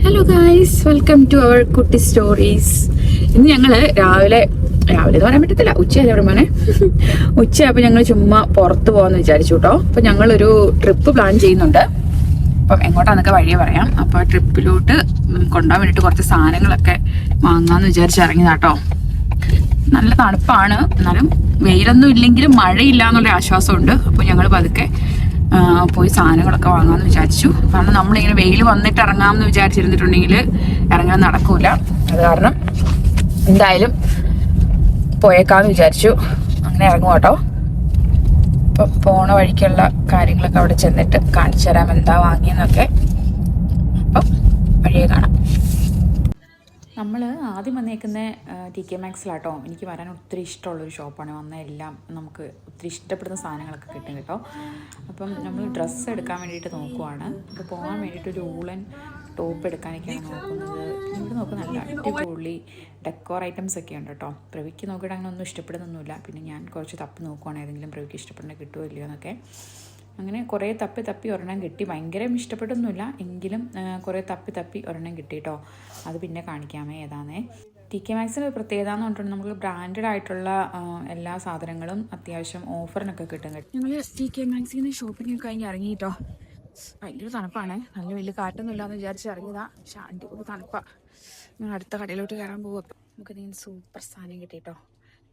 Hello guys, welcome to our Kutti stories. ഇന്ന് ഞങ്ങൾ രാവിലെ എന്ന് പറയാൻ പറ്റത്തില്ല, ഉച്ചയല്ലേ പറയുമ്പോനെ ഉച്ചയായപ്പോൾ ഞങ്ങൾ ചുമ്മാ പുറത്ത് പോകാമെന്ന് വിചാരിച്ചു കേട്ടോ. അപ്പം ഞങ്ങളൊരു ട്രിപ്പ് പ്ലാൻ ചെയ്യുന്നുണ്ട്. അപ്പം എങ്ങോട്ടാന്നൊക്കെ വഴിയെ പറയാം. അപ്പോൾ ട്രിപ്പിലോട്ട് കൊണ്ടുപോകാൻ വേണ്ടിയിട്ട് കുറച്ച് സാധനങ്ങളൊക്കെ വാങ്ങാമെന്ന് വിചാരിച്ച് ഇറങ്ങിയതാട്ടോ. നല്ല തണുപ്പാണ്, എന്നാലും വെയിലൊന്നും ഇല്ലെങ്കിലും മഴയില്ല എന്നുള്ള ആശ്വാസമുണ്ട്. അപ്പോൾ ഞങ്ങൾ പതുക്കെ പോയി സാധനങ്ങളൊക്കെ വാങ്ങാമെന്ന് വിചാരിച്ചു. കാരണം നമ്മളിങ്ങനെ വെയിൽ വന്നിട്ട് ഇറങ്ങാമെന്ന് വിചാരിച്ചിരുന്നിട്ടുണ്ടെങ്കിൽ ഇറങ്ങാൻ നടക്കൂല. അത് കാരണം എന്തായാലും പോയേക്കാന്ന് വിചാരിച്ചു. അങ്ങനെ ഇറങ്ങും കേട്ടോ. അപ്പം പോണ വഴിക്കുള്ള കാര്യങ്ങളൊക്കെ അവിടെ ചെന്നിട്ട് കാണിച്ചു തരാം എന്താ വാങ്ങിയെന്നൊക്കെ. അപ്പം വഴിയെ കാണാം. നമ്മൾ ആദ്യം വന്നേക്കുന്ന TK Maxലാട്ടോ. എനിക്ക് വരാൻ ഒത്തിരി ഇഷ്ടമുള്ളൊരു ഷോപ്പാണ്. വന്ന എല്ലാം നമുക്ക് ഒത്തിരി ഇഷ്ടപ്പെടുന്ന സാധനങ്ങളൊക്കെ കിട്ടും കേട്ടോ. അപ്പം നമ്മൾ ഡ്രസ്സ് എടുക്കാൻ വേണ്ടിയിട്ട് നോക്കുവാണ്. അപ്പോൾ പോകാൻ വേണ്ടിയിട്ട് ഒരു ഊളൻ ടോപ്പ് എടുക്കാനൊക്കെയാണ് നോക്കുന്നത്. ഇവിടെ നോക്കുക, നല്ല അടിപൊളി ഡെക്കോർ ഐറ്റംസ് ഒക്കെ ഉണ്ട് കേട്ടോ. പ്രവിക്ക് നോക്കിയിട്ട് അങ്ങനെ ഒന്നും ഇഷ്ടപ്പെടുന്നൊന്നുമില്ല. പിന്നെ ഞാൻ കുറച്ച് തപ്പി നോക്കുവാണ് ഏതെങ്കിലും പ്രവിക്ക് ഇഷ്ടപ്പെടുന്ന കിട്ടുമോ ഇല്ലയോ എന്നൊക്കെ. അങ്ങനെ കുറേ തപ്പി ഒരെണ്ണം കിട്ടി. ഭയങ്കര ഇഷ്ടപ്പെട്ടൊന്നുമില്ല, എങ്കിലും കുറേ തപ്പി ഒരെണ്ണം കിട്ടി കേട്ടോ. അത് പിന്നെ കാണിക്കാമേ ഏതാന്നേ. TK Maxിൻ്റെ പ്രത്യേകത എന്ന് പറഞ്ഞിട്ടുണ്ടെങ്കിൽ നമുക്ക് ബ്രാൻഡഡ് ആയിട്ടുള്ള എല്ലാ സാധനങ്ങളും അത്യാവശ്യം ഓഫറിനൊക്കെ കിട്ടും കേട്ടോ. ഞങ്ങൾ TK Maxിൽ നിന്ന് ഷോപ്പിംഗ് കഴിഞ്ഞ് ഇറങ്ങി കേട്ടോ. വലിയൊരു തണുപ്പാണ്, നല്ല വലിയ കാറ്റൊന്നും ഇല്ലാന്ന് വിചാരിച്ച് ഇറങ്ങിയതാ. പക്ഷെ അടിപൊളി തണുപ്പാണ്. ഞങ്ങൾ അടുത്ത കടയിലോട്ട് കയറാൻ പോകും. നമുക്ക് എന്തെങ്കിലും സൂപ്പർ സാധനം കിട്ടി കേട്ടോ.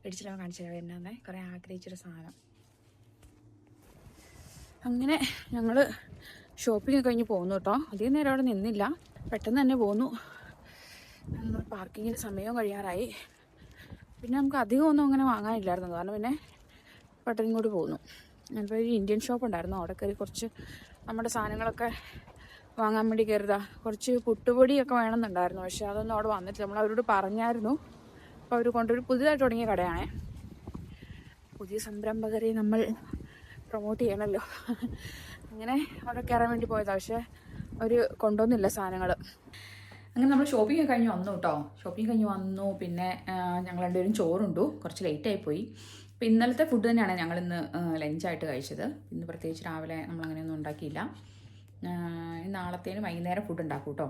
മേടിച്ചിട്ട് കാണിച്ചു തരാം എന്നാന്നേ. കുറേ ആഗ്രഹിച്ചൊരു സാധനം. അങ്ങനെ ഞങ്ങൾ ഷോപ്പിംഗ് കഴിഞ്ഞ് പോകുന്നു കേട്ടോ. അധികം നേരം അവിടെ നിന്നില്ല, പെട്ടെന്ന് തന്നെ പോന്നു. പാർക്കിങ്ങിന് സമയവും കഴിയാറായി. പിന്നെ നമുക്ക് അധികം ഒന്നും അങ്ങനെ വാങ്ങാനില്ലായിരുന്നു, കാരണം പിന്നെ പെട്ടെന്ന് ഇങ്ങോട്ട് പോന്നു. ഞാനിപ്പോൾ ഒരു ഇന്ത്യൻ ഷോപ്പ് ഉണ്ടായിരുന്നു, അവിടെ കയറി കുറച്ച് നമ്മുടെ സാധനങ്ങളൊക്കെ വാങ്ങാൻ വേണ്ടി കയറിയതാ. കുറച്ച് പുട്ടുപൊടിയൊക്കെ വേണമെന്നുണ്ടായിരുന്നു, പക്ഷെ അതൊന്നും അവിടെ വന്നിട്ട് നമ്മൾ അവരോട് പറഞ്ഞായിരുന്നു. അപ്പോൾ അവർ കൊണ്ടൊരു പുതിയതായിട്ട് തുടങ്ങിയ കടയാണേ. പുതിയ സംരംഭകരെ നമ്മൾ പ്രൊമോട്ട് ചെയ്യണമല്ലോ. അങ്ങനെ അവിടെ കയറാൻ വേണ്ടി പോയതാണ്, പക്ഷേ അവർ കൊണ്ടുവന്നില്ല സാധനങ്ങൾ. അങ്ങനെ നമ്മൾ ഷോപ്പിംഗ് കഴിഞ്ഞ് വന്നു കേട്ടോ. ഷോപ്പിംഗ് കഴിഞ്ഞ് വന്നു. പിന്നെ ഞങ്ങൾ രണ്ടുപേരും ചോറുണ്ടു. കുറച്ച് ലേറ്റായി പോയി. അപ്പോൾ ഇന്നലത്തെ ഫുഡ് തന്നെയാണ് ഞങ്ങളിന്ന് ലഞ്ചായിട്ട് കഴിച്ചത്. ഇന്ന് പ്രത്യേകിച്ച് രാവിലെ നമ്മളങ്ങനെയൊന്നും ഉണ്ടാക്കിയില്ല. നാളത്തേന് വൈകുന്നേരം ഫുഡ് ഉണ്ടാക്കും കേട്ടോ.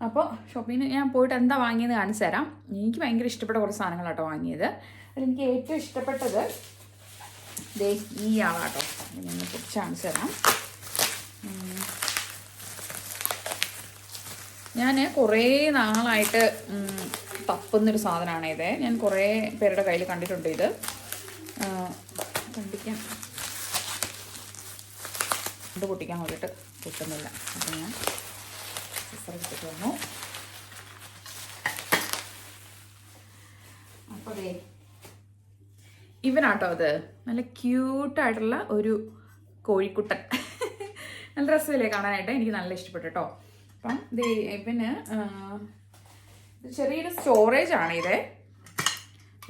അപ്പോൾ ഷോപ്പിങ്ങിന് ഞാൻ പോയിട്ട് എന്താ വാങ്ങിയെന്ന് കാണിച്ചു തരാം. എനിക്ക് ഭയങ്കര ഇഷ്ടപ്പെട്ട കുറച്ച് സാധനങ്ങളാട്ടോ വാങ്ങിയത്. അതിലെനിക്ക് ഏറ്റവും ഇഷ്ടപ്പെട്ടത് ദേ ഈ ആളാട്ടോ. ഞാൻ കുറച്ച് കാണിച്ചു തരാം. ഞാൻ കുറേ നാളായിട്ട് തപ്പുന്നൊരു സാധനമാണ് ഇത്. ഞാൻ കുറേ പേരുടെ കയ്യിൽ കണ്ടിട്ടുണ്ട് ഇത്. കണ്ടിക്കാൻ ഇത് പൊട്ടിക്കാൻ നോക്കിയിട്ട് കിട്ടുന്നില്ല. അപ്പോൾ ഞാൻ എടുത്തിട്ട് വന്നു. അപ്പോൾ അതേ ഇവനാട്ടോ അത്. നല്ല ക്യൂട്ടായിട്ടുള്ള ഒരു കോഴിക്കുട്ടൻ. നല്ല രസമില്ലേ കാണാനായിട്ട്. എനിക്ക് നല്ല ഇഷ്ടപ്പെട്ടു കേട്ടോ. അപ്പം ഇവന് ചെറിയൊരു സ്റ്റോറേജ് ആണ് ഇത്.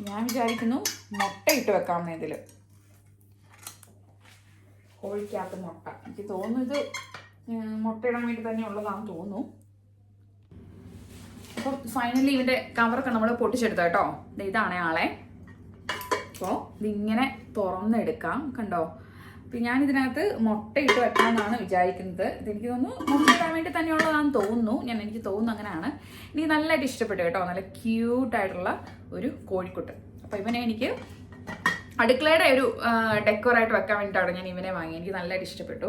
ഞാൻ വിചാരിക്കുന്നു മുട്ട ഇട്ട് വെക്കാമെന്ന്. ഇതിൽ കോഴിക്കകത്ത് മുട്ട, എനിക്ക് തോന്നുന്നു ഇത് മുട്ട ഇടാൻ വേണ്ടി തന്നെ ഉള്ളതാണെന്ന് തോന്നുന്നു. അപ്പം ഫൈനലി ഇവൻ്റെ കവറൊക്കെ നമ്മൾ പൊട്ടിച്ചെടുത്ത കേട്ടോ. ഇതാണ് ആളെ. അപ്പോൾ ഇതിങ്ങനെ തുറന്നെടുക്കാം, കണ്ടോ. അപ്പം ഞാൻ ഇതിനകത്ത് മുട്ട ഇട്ട് വെക്കാമെന്നാണ് വിചാരിക്കുന്നത്. ഇതെനിക്ക് തോന്നുന്നു മുട്ട ഇടാൻ വേണ്ടി തന്നെയുള്ളതാണെന്ന് തോന്നുന്നു. എനിക്ക് തോന്നുന്നു അങ്ങനെയാണ്. എനിക്ക് നല്ലതായിട്ട് ഇഷ്ടപ്പെട്ടു കേട്ടോ. നല്ല ക്യൂട്ടായിട്ടുള്ള ഒരു കോഴിക്കുട്ടൻ. അപ്പോൾ ഇവനെ എനിക്ക് അടുക്കളയുടെ ഒരു ഡെക്കോറായിട്ട് വെക്കാൻ വേണ്ടിയിട്ടാണ് ഞാൻ ഇവനെ വാങ്ങി. എനിക്ക് നല്ലതായിട്ട് ഇഷ്ടപ്പെട്ടു.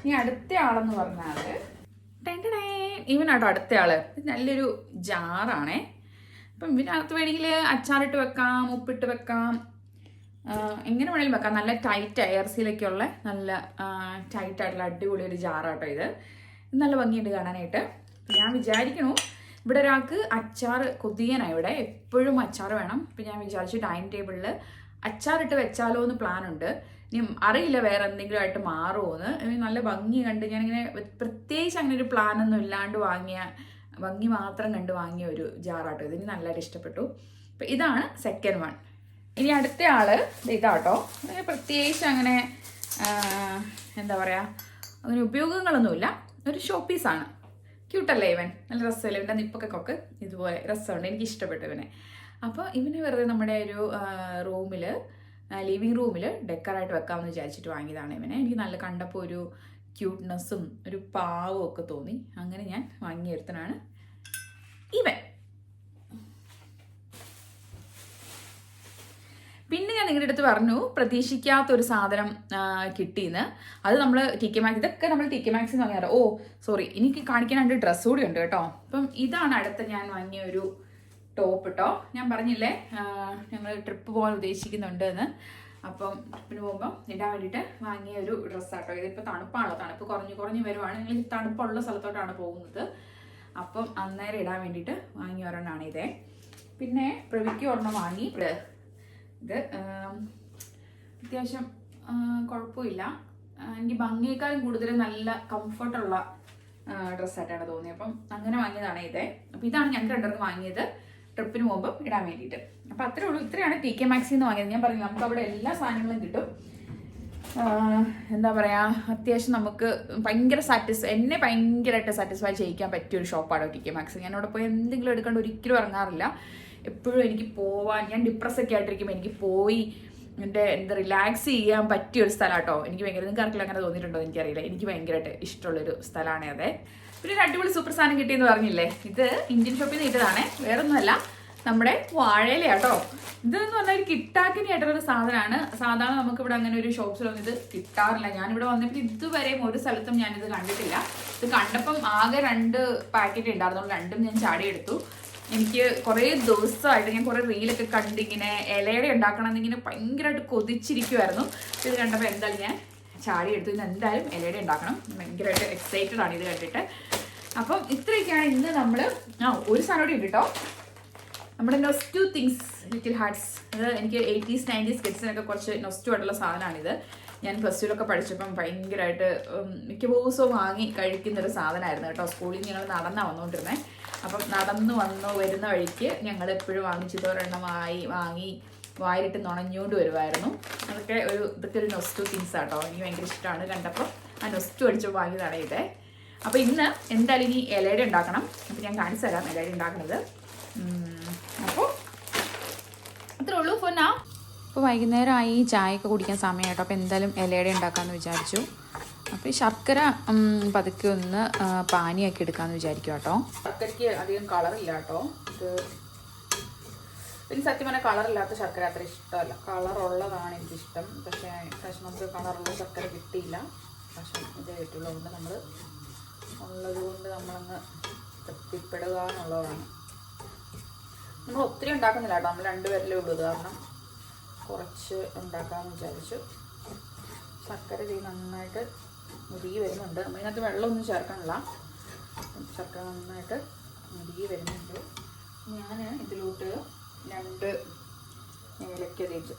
ഇനി അടുത്ത ആളെന്ന് പറഞ്ഞാൽ ഇവനാട്ടോ അടുത്ത ആള്. നല്ലൊരു ജാറാണേ. അപ്പം ഇതിനകത്ത് വേണമെങ്കിൽ അച്ചാറിട്ട് വെക്കാം, ഉപ്പിട്ട് വെക്കാം, എങ്ങനെ വേണമെങ്കിലും വെക്കാം. നല്ല ടൈറ്റ് എയർസിയിലൊക്കെ ഉള്ള നല്ല ടൈറ്റായിട്ടുള്ള അടിപൊളി ഒരു ജാറാട്ടോ ഇത്. നല്ല ഭംഗിയുണ്ട് കാണാനായിട്ട്. ഞാൻ വിചാരിക്കണു ഇവിടെ ഒരാൾക്ക് അച്ചാർ കൊതിയനാണ്. ഇവിടെ എപ്പോഴും അച്ചാർ വേണം. അപ്പം ഞാൻ വിചാരിച്ചു ഡൈനിങ് ടേബിളിൽ അച്ചാറിട്ട് വെച്ചാലോ എന്ന് പ്ലാനുണ്ട്. ഇനി അറിയില്ല വേറെ എന്തെങ്കിലും ആയിട്ട് മാറുമോ എന്ന്. നല്ല ഭംഗി കണ്ട് ഞാനിങ്ങനെ പ്രത്യേകിച്ച് അങ്ങനെ ഒരു പ്ലാനൊന്നും ഇല്ലാണ്ട് ഭംഗി മാത്രം കണ്ട് വാങ്ങിയ ഒരു ജാറാട്ടോ ഇത്. എനിക്ക് നല്ലതായിട്ട് ഇഷ്ടപ്പെട്ടു. അപ്പം ഇതാണ് സെക്കൻഡ് വൺ. ഇനി അടുത്ത ആള് ഇതാട്ടോ. പ്രത്യേകിച്ച് അങ്ങനെ എന്താ പറയുക, അങ്ങനെ ഉപയോഗങ്ങളൊന്നുമില്ല. ഒരു ഷോ പീസാണ്. ക്യൂട്ടല്ലേ ഇവൻ? നല്ല രസമല്ലേ? ഇവൻ്റെ നിപ്പൊക്കെ ഇതുപോലെ രസമുണ്ട്. എനിക്ക് ഇഷ്ടപ്പെട്ടു ഇവനെ. അപ്പോൾ ഇവനെ വെറുതെ നമ്മുടെ ഒരു ലിവിങ് റൂമിൽ ഡെക്കറായിട്ട് വെക്കാമെന്ന് വിചാരിച്ചിട്ട് വാങ്ങിയതാണ് ഇവനെ. എനിക്ക് നല്ല കണ്ടപ്പോൾ ഒരു ക്യൂട്ട്നെസ്സും ഒരു പാവവും ഒക്കെ തോന്നി. അങ്ങനെ ഞാൻ വാങ്ങിയൊരുത്തനാണ് ഇവൻ. പിന്നെ ഞാൻ നിങ്ങളുടെ അടുത്ത് പറഞ്ഞു പ്രതീക്ഷിക്കാത്തൊരു സാധനം കിട്ടിയെന്ന്. അത് നമ്മൾ ടി കെ മാക്സ്, ഇതൊക്കെ നമ്മൾ ടി കെ മാക്സിൽ വാങ്ങിയാറോ. സോറി, എനിക്ക് കാണിക്കാനായിട്ട് ഡ്രസ്സ് കൂടി ഉണ്ട് കേട്ടോ. അപ്പം ഇതാണ് അടുത്ത ഞാൻ വാങ്ങിയ ഒരു ടോപ്പ് കേട്ടോ. ഞാൻ പറഞ്ഞില്ലേ ഞങ്ങൾ ട്രിപ്പ് പോകാൻ ഉദ്ദേശിക്കുന്നുണ്ട് എന്ന്. അപ്പം ട്രിപ്പിന് പോകുമ്പം ഇടാൻ വേണ്ടിയിട്ട് വാങ്ങിയ ഒരു ഡ്രസ്സാട്ടോ. ഇതിപ്പോൾ തണുപ്പാണല്ലോ, തണുപ്പ് കുറഞ്ഞ് വരുവാണ്. ഞങ്ങൾ തണുപ്പുള്ള സ്ഥലത്തോട്ടാണ് പോകുന്നത്. അപ്പം അന്നേരം ഇടാൻ വേണ്ടിയിട്ട് വാങ്ങിയ ഒരെണ്ണമാണ് ഇതേ. പിന്നെ പ്രവിക്ക് ഒരെണ്ണം വാങ്ങി. ഇത് അത്യാവശ്യം കുഴപ്പമില്ല. എനിക്ക് ഭംഗിയേക്കാളും കൂടുതൽ നല്ല കംഫർട്ടുള്ള ഡ്രസ്സായിട്ടാണ് തോന്നിയത്. അപ്പം അങ്ങനെ വാങ്ങിയതാണ് ഇതേ. അപ്പം ഇതാണ് ഞങ്ങൾക്ക് രണ്ടുപേർക്ക് വാങ്ങിയത് ട്രിപ്പിന് പോകുമ്പോൾ ഇടാൻ വേണ്ടിയിട്ട്. അപ്പം അത്രേ ഉള്ളൂ. ഇത്രയാണ് ടി കെ മാക്സിൽ നിന്ന് വാങ്ങിയത്. ഞാൻ പറഞ്ഞു നമുക്ക് അവിടെ എല്ലാ സാധനങ്ങളും കിട്ടും. എന്താ പറയുക, അത്യാവശ്യം നമുക്ക് എന്നെ ഭയങ്കരമായിട്ട് സാറ്റിസ്ഫൈ ചെയ്യിക്കാൻ പറ്റിയൊരു ഷോപ്പാണ് ടി കെ മാക്സ്. ഞാൻ അവിടെ പോയി എന്തെങ്കിലും എടുക്കാണ്ട് ഒരിക്കലും ഇറങ്ങാറില്ല. എപ്പോഴും എനിക്ക് പോവാൻ, ഞാൻ ഡിപ്രസ്സൊക്കെ ആയിട്ടിരിക്കുമ്പോൾ എനിക്ക് പോയി എന്താ റിലാക്സ് ചെയ്യാൻ പറ്റിയൊരു സ്ഥലം കേട്ടോ. എനിക്ക് ഭയങ്കര, നിങ്ങൾക്ക് ആർക്കെങ്കിലും അങ്ങനെ തോന്നിയിട്ടുണ്ടോ എനിക്കറിയില്ല, എനിക്ക് ഭയങ്കരമായിട്ട് ഇഷ്ടമുള്ളൊരു സ്ഥലമാണ് അതെ. പിന്നെ ഒരു അടിപൊളി സൂപ്പർ സാധനം കിട്ടിയെന്ന് പറഞ്ഞില്ലേ, ഇത് ഇന്ത്യൻ ഷോപ്പിൽ നിന്ന് കിട്ടിയതാണേ, വേറൊന്നുമല്ല നമ്മുടെ വാഴയിലയാട്ടോ. ഇതെന്ന് പറഞ്ഞാൽ ഒരു കിട്ടാക്കിനി ആയിട്ടുള്ളൊരു സാധനമാണ്. സാധാരണ നമുക്കിവിടെ അങ്ങനെ ഒരു ഷോപ്സിലൊന്നും ഇത് കിട്ടാറില്ല. ഞാനിവിടെ വന്നപ്പോൾ ഇതുവരെയും ഒരു സ്ഥലത്തും ഞാനിത് കണ്ടിട്ടില്ല. ഇത് കണ്ടപ്പം ആകെ 2 പാക്കറ്റ് ഉണ്ടായിരുന്നുള്ളൂ. 2ഉം ഞാൻ ചാടിയെടുത്തു. എനിക്ക് കുറേ ദിവസമായിട്ട് ഞാൻ കുറേ റീലൊക്കെ കണ്ടിങ്ങനെ ഇലയുടെ ഉണ്ടാക്കണം എന്നിങ്ങനെ ഭയങ്കരമായിട്ട് കൊതിച്ചിരിക്കുമായിരുന്നു. ഇത് കണ്ടപ്പോൾ എന്തായാലും ഞാൻ ചാടിയെടുത്തു. ഇന്ന് എന്തായാലും ഇലയുടെ ഉണ്ടാക്കണം. ഭയങ്കരമായിട്ട് എക്സൈറ്റഡ് ആണ് ഇത് കണ്ടിട്ട്. അപ്പം ഇത്രയൊക്കെയാണ് ഇന്ന് നമ്മൾ. ഒരു സാധനം കൂടി ഉണ്ട് കേട്ടോ, നമ്മുടെ നൊസ്റ്റു തിങ്സ് ലിറ്റിൽ ഹാർട്ട്സ്. അത് എനിക്ക് 80s 90s കിഡ്സിനൊക്കെ കുറച്ച് നൊസ്റ്റു ആയിട്ടുള്ള സാധനമാണിത്. ഞാൻ പ്ലസ് ടുവിലൊക്കെ പഠിച്ചപ്പം ഭയങ്കരമായിട്ട് മിക്ക ദിവസവും വാങ്ങി കഴിക്കുന്നൊരു സാധനമായിരുന്നു കേട്ടോ. സ്കൂളിൽ ഞങ്ങൾ നടന്നാണ് വന്നുകൊണ്ടിരുന്നത്. അപ്പം നടന്നു വരുന്ന വഴിക്ക് ഞങ്ങൾ എപ്പോഴും വാങ്ങിച്ചിട്ടൊരെണ്ണം വാങ്ങി വായിലിട്ട് നുണഞ്ഞുകൊണ്ട് വരുമായിരുന്നു. ഇതൊക്കെ ഒരു നൊസ്റ്റു തിങ്സ് ആട്ടോ. എനിക്ക് ഭയങ്കര ഇഷ്ടമാണ്. കണ്ടപ്പോൾ ആ നൊസ്റ്റു അടിച്ച് വാങ്ങിയതാണ് ഇത്. അപ്പോൾ ഇന്ന് എന്തായാലും ഇനി ഇലയുടെ ഉണ്ടാക്കണം. അപ്പോൾ ഞാൻ കാണിച്ചു തരാം ഇലയുടെ ഉണ്ടാക്കുന്നത്. അപ്പോൾ അത്രേ ഉള്ളൂ ഫോർ നൗ. അപ്പോൾ വൈകുന്നേരമായി ചായയൊക്കെ കുടിക്കാൻ സമയം കേട്ടോ. അപ്പോൾ എന്തായാലും ഇലയുടെ ഉണ്ടാക്കാമെന്ന് വിചാരിച്ചു. അപ്പോൾ ഈ ശർക്കര പതുക്കെ ഒന്ന് പാനിയാക്കി എടുക്കാമെന്ന് വിചാരിക്കും കേട്ടോ. ശർക്കരയ്ക്ക് അധികം കളറില്ല കേട്ടോ. പിന്നെ സത്യം പറഞ്ഞാൽ കളറില്ലാത്ത ശർക്കര അത്ര ഇഷ്ടമല്ല. കളറുള്ളതാണ് എനിക്കിഷ്ടം. പക്ഷേ നമുക്ക് കളറുള്ള ശർക്കര കിട്ടിയില്ല. പക്ഷേ ഇതേ കിട്ടുള്ളതുകൊണ്ട് നമ്മളങ്ങ് തൃപ്തിപ്പെടുക എന്നുള്ളതാണ്. നമ്മൾ ഒത്തിരി ഉണ്ടാക്കുന്നില്ല കേട്ടോ. നമ്മൾ 2 പേരല്ലേ ഉള്ളൂ. ഇത് കാരണം കുറച്ച് ഉണ്ടാക്കാമെന്ന് വിചാരിച്ചു. ശർക്കര നന്നായിട്ട് മുരുകി വരുന്നുണ്ട്. നമ്മളിതിനകത്ത് വെള്ളമൊന്നും ചേർക്കണില്ല. ശർക്കര നന്നായിട്ട് മുരുകി വരുന്നുണ്ട്. ഞാൻ ഇതിലോട്ട് 2 ഏലക്ക തേച്ച്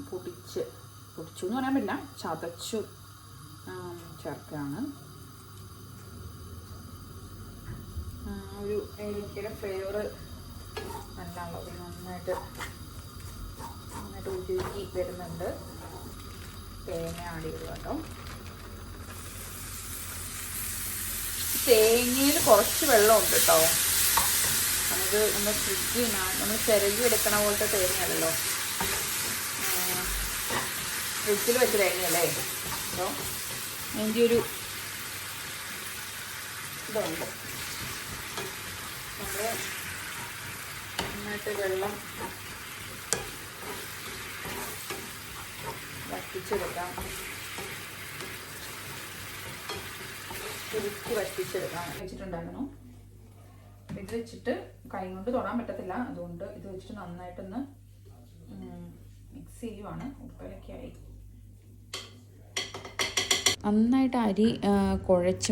പൊടിച്ചു എന്ന് പറയാൻ പറ്റില്ല, ചതച്ചു ചേർക്കുകയാണ്. ഒരു ഏലക്കയുടെ ഫ്ലേവർ നല്ലതാണല്ലോ. നന്നായിട്ട് ഉരുകി വരുന്നുണ്ട്. തേങ്ങ ആഡ് ചെയ്തു കേട്ടോ. തേങ്ങയിൽ കുറച്ച് വെള്ളമുണ്ട് കേട്ടോ. നമ്മൾ ഫ്രിഡ്ജിൽ നമ്മൾ ചിരകി എടുക്കണ പോലത്തെ തേങ്ങയല്ലോ, ഫ്രിഡ്ജിൽ വെച്ച തേങ്ങയല്ലേ. അപ്പോൾ അതിൻ്റെ ഒരു ഇതുണ്ട്. നമ്മൾ നന്നായിട്ട് വെള്ളം വറ്റിച്ചെടുക്കാം. ശരിക്ക് വറ്റിച്ചെടുക്കാം വെച്ചിട്ടുണ്ടായിരുന്നു. ഇത് വെച്ചിട്ട് കൈ കൊണ്ട് തൊടാൻ പറ്റത്തില്ല. അതുകൊണ്ട് ഇത് വെച്ചിട്ട് നന്നായിട്ടൊന്ന് മിക്സ് ചെയ്യുവാണ്. ഉപ്പിലൊക്കെയായി നന്നായിട്ട് അരി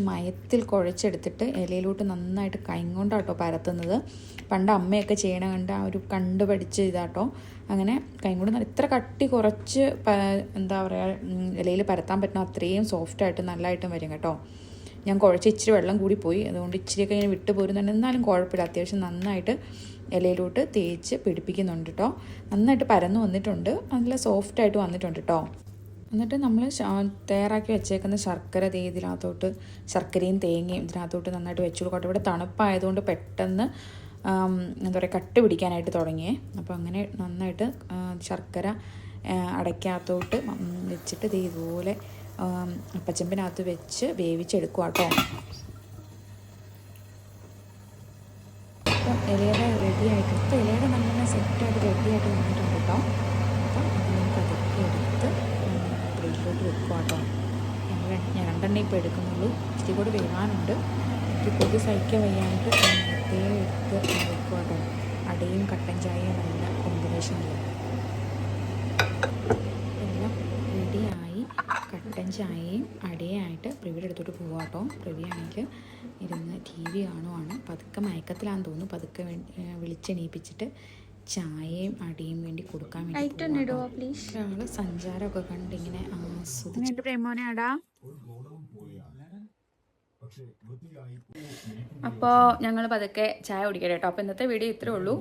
മയത്തിൽ കുഴച്ചെടുത്തിട്ട് ഇലയിലോട്ട് നന്നായിട്ട് കൈ കൊണ്ടാട്ടോ പരത്തുന്നത്. പണ്ട് അമ്മയൊക്കെ ചെയ്യണ കണ്ട് ആ ഒരു കണ്ടുപഠിച്ച് ഇതാട്ടോ. അങ്ങനെ കൈ കൊണ്ട് ഇത്ര കട്ടി കുറച്ച് എന്താ പറയുക ഇലയിൽ പരത്താൻ പറ്റുന്ന അത്രയും സോഫ്റ്റായിട്ട് നല്ലതായിട്ടും വരും കേട്ടോ. ഞാൻ കുഴച്ച് ഇച്ചിരി വെള്ളം കൂടി പോയി, അതുകൊണ്ട് ഇച്ചിരിയൊക്കെ ഇങ്ങനെ വിട്ടു പോരുന്നുണ്ട്. എന്നാലും കുഴപ്പമില്ല, അത്യാവശ്യം നന്നായിട്ട് ഇലയിലോട്ട് തേച്ച് പിടിപ്പിക്കുന്നുണ്ട് കേട്ടോ. നന്നായിട്ട് പരന്ന് വന്നിട്ടുണ്ട്, നല്ല സോഫ്റ്റായിട്ട് വന്നിട്ടുണ്ട് കേട്ടോ. എന്നിട്ട് നമ്മൾ തയ്യാറാക്കി വെച്ചേക്കുന്ന ശർക്കര ഇതിനകത്തോട്ട്, ശർക്കരയും തേങ്ങയും ഇതിനകത്തോട്ട് നന്നായിട്ട് വെച്ചു കൊടുക്കട്ടെ. ഇവിടെ തണുപ്പായതുകൊണ്ട് പെട്ടെന്ന് എന്താ പറയുക കട്ട് പിടിക്കാനായിട്ട് തുടങ്ങിയേ. അപ്പോൾ അങ്ങനെ നന്നായിട്ട് ശർക്കര അടയ്ക്കകത്തോട്ട് വെച്ചിട്ട് ഇതുപോലെ അപ്പച്ചമ്പിനകത്ത് വെച്ച് വേവിച്ചെടുക്കുക കേട്ടോ. അപ്പം ഇലയുടെ റെഡിയായിട്ട് ഇപ്പം ഇലയുടെ നല്ല സെറ്റായിട്ട് റെഡിയായിട്ട് വന്നിട്ടുണ്ട് കേട്ടോ. അപ്പം അതിനെ പതുക്കെ എടുത്ത് ബ്രെഡിലോട്ട് വെക്കുക കേട്ടോ. ഞാൻ രണ്ടെണ്ണേ ഇപ്പോൾ എടുക്കുന്നുള്ളൂ, ഇച്ചിരി കൂടി വേവാനുണ്ട്. എനിക്ക് കൊതി സഹിക്കാൻ വയ്യാണ്ട് നേരത്തെ എടുത്ത് വെക്കുക കേട്ടോ. അടയും കട്ടൻ ചായയും നല്ല കോമ്പിനേഷനില്ല. എല്ലാം റെഡിയായി. കട്ടൻ ചായയും അടയായിട്ട് പ്രവിയുടെ അടുത്തോട്ട് പോകാം കേട്ടോ. പ്രവിയാണെങ്കിൽ ഇരുന്ന് ടി വി കാണുവാണ്. പതുക്കെ മയക്കത്തിലാന്ന് തോന്നുന്നു. പതുക്കെ വിളിച്ചെണീപ്പിച്ചിട്ട് ചായയും അടയും വേണ്ടി കൊടുക്കാൻ വേണ്ടി ഒരാള് സഞ്ചാരമൊക്കെ കണ്ടിങ്ങനെ ആസ്വദിച്ചു. പ്രേമോനെ അടാ. അപ്പോൾ ഞങ്ങൾ പതുക്കെ ചായ കുടിക്കട്ടെ കേട്ടോ. അപ്പോൾ ഇന്നത്തെ വീഡിയോ ഇത്രേ ഉള്ളൂ.